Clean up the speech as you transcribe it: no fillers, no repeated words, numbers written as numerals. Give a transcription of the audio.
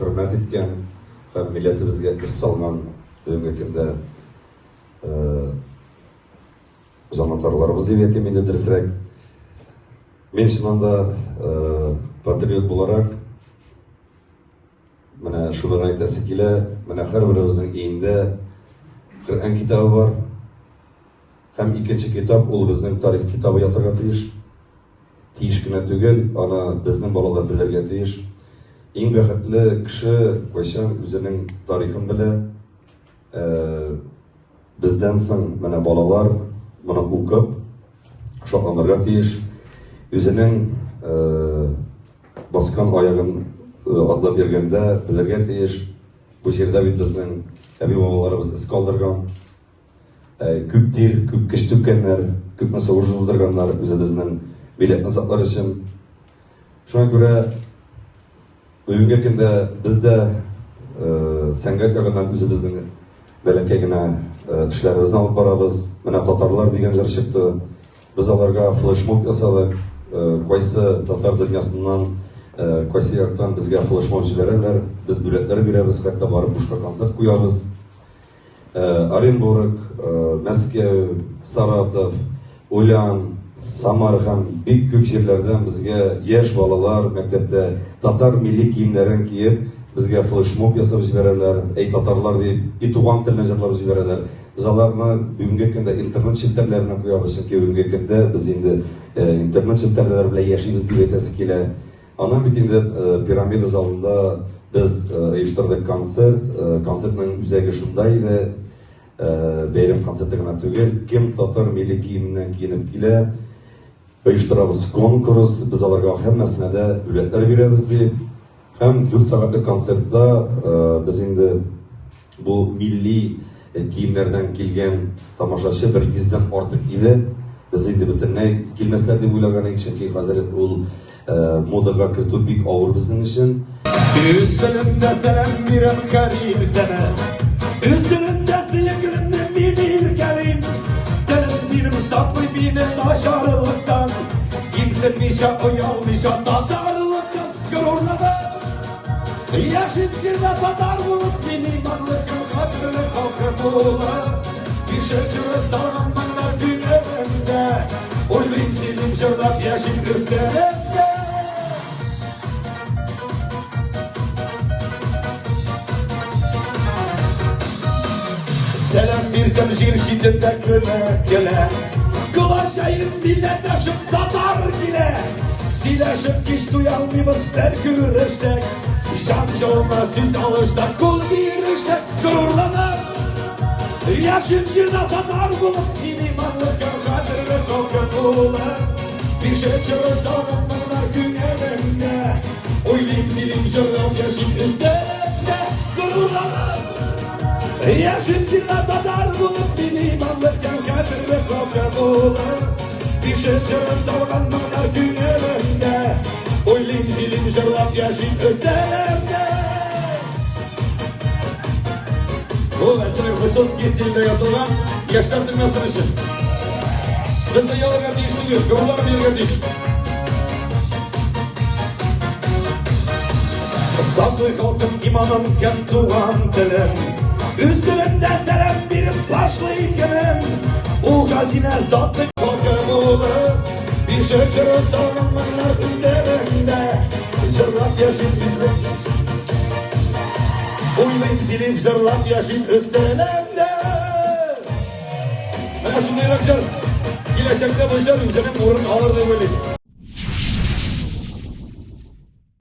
hürmet etken hem milletimizge is salgan bugungi kunda janotarlarımız evetimi dirsirek. Men şunanda patriot olarak mana şularni aytasi kela, mana har birimizning eyinde Qur'on kitobi bor. Hem ikinci kitap ol bizning tarix kitobi yatirga tiyishgina tugul, ana bizning bolalar bilirga tiyish. Eng baxtli kishi qo'shan o'zining tarixini bile bizden so'ng mana bolalar buni o'qib shodlanirga tiyish, o'zining bosgan oyog'ini atlab yurganda bilirga tiyish. Bu yerda bizning tabiiy bobolarimiz iz qoldirgan ko'p ter, ko'p kuch to'kkanlar, ko'p mas'uliyat uzdirganlar o'zi bizning millatni saqlash uchun. Shunga ko'ra bugungi kunda bizda san'at yog'idan o'zimizning balakkagina ishlarimizni olib boramiz. Mana tatarlar degan jar chiqdi. Biz ularga flashmob yasadik. Qaysi tatar dunyosidan qaysi yoqdan bizga flashmob beradilar. Biz biletlar beramiz, hatto borib boshqa konsert qo'yamiz. Orenburg, Moskva, Saratov, Ulan, Samarqand büyük ko'p yerlardan bizga yosh bolalar maktabda tatar milliy kiyimlarini kiyib bizga flashmob yasab beradilar. Ey tatarlar deb itugan tilini jilab beradilar. Biz ularni bugungi kunda internet shilterlarini qo'yamiz, chunki bugungi kunda biz endi internet shilterlari bilan yashaymiz deb aytasi kela. Ana bitimde piramida zalında biz uyushtirdik konsert. Konsertning o'zagi shunday edi. Bayram konsertiga tugul kim tatar milliy kiyimdan kiyinib kela uyushtiramiz konkurs, biz ularga hammasini de biletlar beramiz deb. Hem 4 saatlik konsertda biz endi bu milliy kiyimlerden kelgan tomoshachi 100 dan ortiq edi. Biz endi butunlay kelmaslar deb o'ylagan edik, chunki hozir ul modaga kirib bek og'ir bizning uchun. Üstünde selam birim karim deme. Üstünde sevgilimden bir gelim. Dilim saklı benim aşarılıktan. Kimsin nişa oyalmışa tatarlıktan. Gururladım. Yaşım içinde tatar bulup benim anlıkım kaçırır kalkır bular. Bir şey çırır salanmanlar günerimde. Oyluyum silim şırdat yaşım üstlerimde. Selam versem şiir şiddette köle. Kılaşayım millettaşım tatar bile. Sileşip kiş duyalmıyoruz der güreştek. Şancağına siz alıştak kul giriştek. Gururlanır. Yaşım şirda tatar bulup inimanlık kadrını kokun bular. Bir şey çırırsa bunlar gün evimde. Oyluyum silim şırdat yaşım üstlerinde. Gururlanır. Yaşım çilla tatar bulup benim anlarken kadir ve kopya bular. Bir şey çırın savranmalar gün evimde. Oyluyum zilim jırlap yaşım üstlerimde. Bu eseri Hüsnü kesilde yazılan yaşlar dünyasının için. Bizde yalı kardeşliği, yollar bir kardeş. Sadık halkım imamım kem tuğan dilim. Üstünde selam birim başlıyken o gazine zatlı korku bulur. Bir şey çırır savunmalar üzerinde jırlap yaşım sizin. Oynayın zilim jırlap yaşım üstlerinde. Ben şimdi rakçar gelecekte başarım senin uğrun alır da böyle.